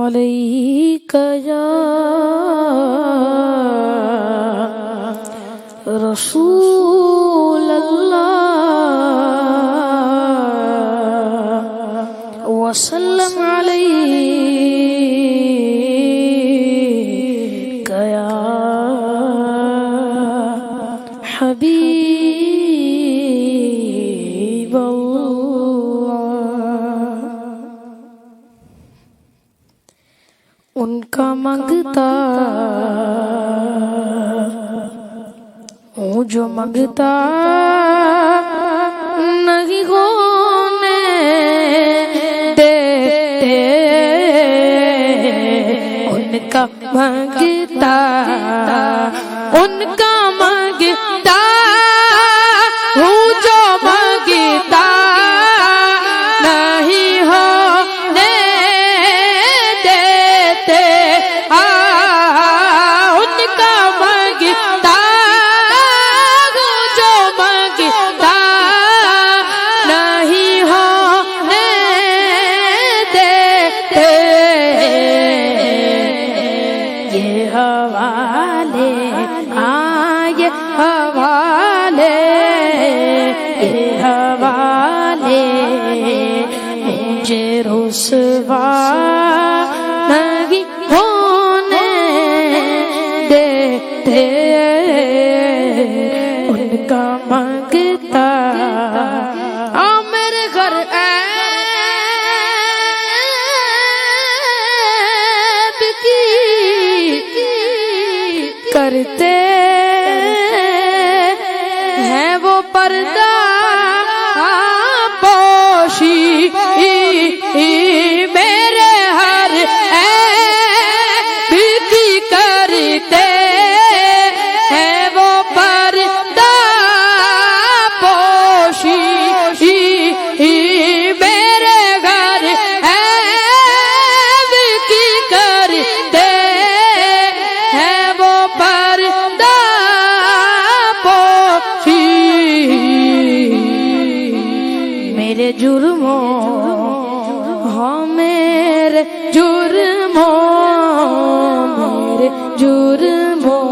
عليك يا رسول الله وسلم عليك يا حبيب الله ان کا مانگتا ہوں جو مانگتا نہیں ہونے دیتے ان کا مانگتا ان کا مانگتا ہوں جو مانگتا نہیں ہونے دیتے ان کا مانگتا ہوں جو مانگتا نہیں ہونے دیتے یہ حوالے یہ حوالے یہ حوالے مجھے رسوا نہیں ہونے دیتے ان کا مانگتا میرے گھر عیب کی کرتے ہیں وہ پردہ پوشی میرے ہر عیب کی کرتے ہیں وہ پردہ پوشی میرے گھر عیب کی کرتے ہیں وہ پردہ پوشی میرے جرموں ہاں میرے جرموں میرے جرموں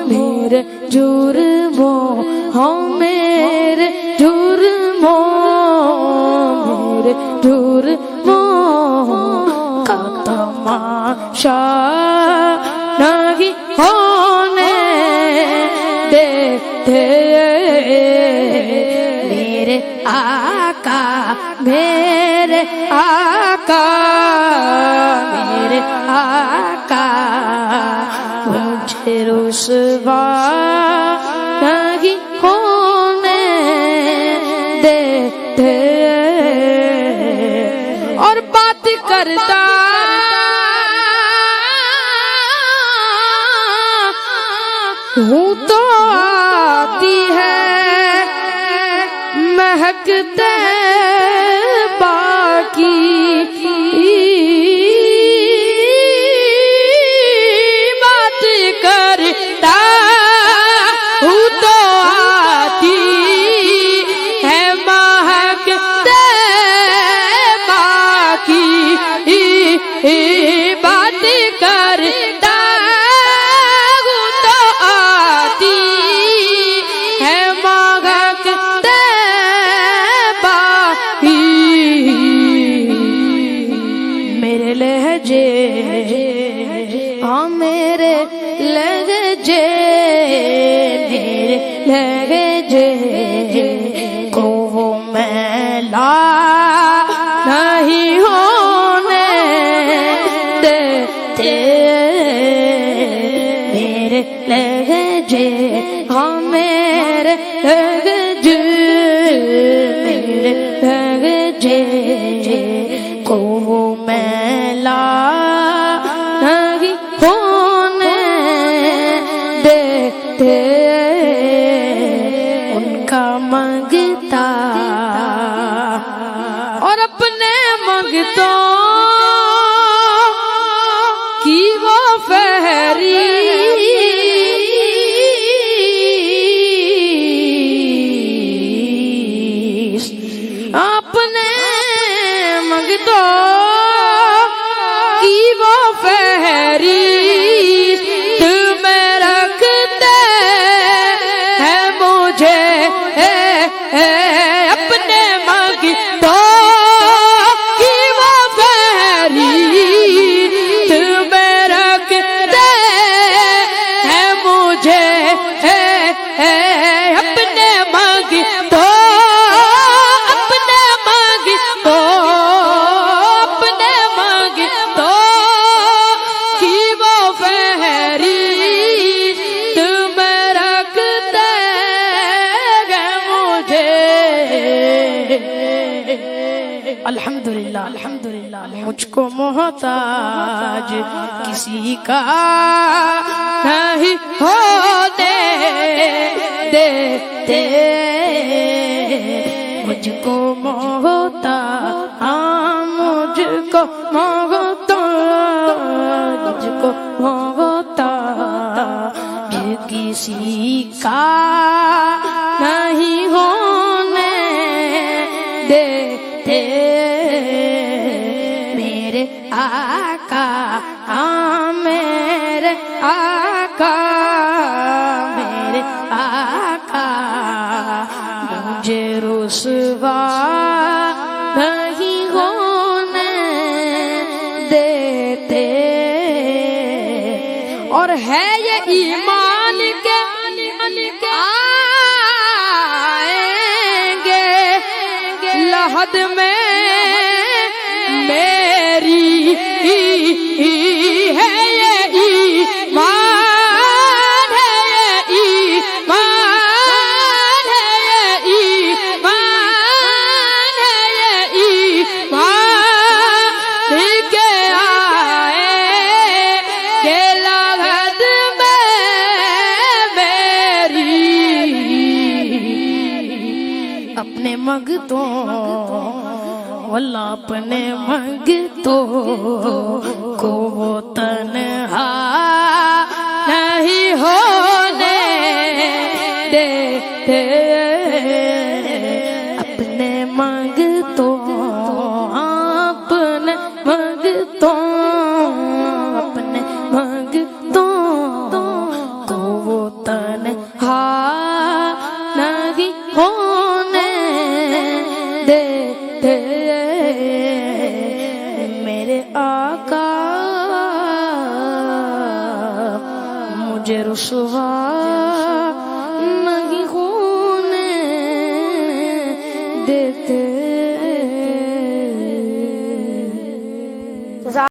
میرے جرموں ہاں میرے جرموں میرے جرموں کا تماشا نہیں ہونے دیتے میرے آقا میرے آقا میرے آقا مجھے رسوا نہیں ہونے دیتے اور بات کرتا ہوں تو آتی ہے مہکتے باقی بات کرتا ہوں تو آتی ہے مہکتے باقی بات کرتا ہوں تو آتی ہے مہکتے میرے لہجے ہاں میرے لہجے میرے لہجے کو میلا نہیں ہونے دیتے میرے لہجے ہاں میرے لہجے میرے لہجے کو میلا نہیں ہونے دیتے ان کا مانگتا اور اپنے مانگتوں کی وہ فہری الحمدللہ مجھ کو محتاج کسی کا نہیں ہونے دیتے مجھ کو محتاج مجھ کو محتاج کسی کا نہیں ہونے دیتے میرے آقا میرے آقا میرے آقا مجھے رسوا نہیں ہونے دیتے اور ہے یہ ایمان کے آئیں گے لحد میں میری ہے یہ ایمان ہے یہ ایمان ہے یہ ایمان ہے یہ ایمان کے آئے کہ لحد میں میری اپنے مگتوں واللہ اپنے مگتوں کو وہ تنہا نہیں ہونے دیتے اپنے مگتوں اپنے مگتوں اپنے مگتوں کو وہ تنہا نہیں ہونے دیتے میرے آقا مجھے رسوا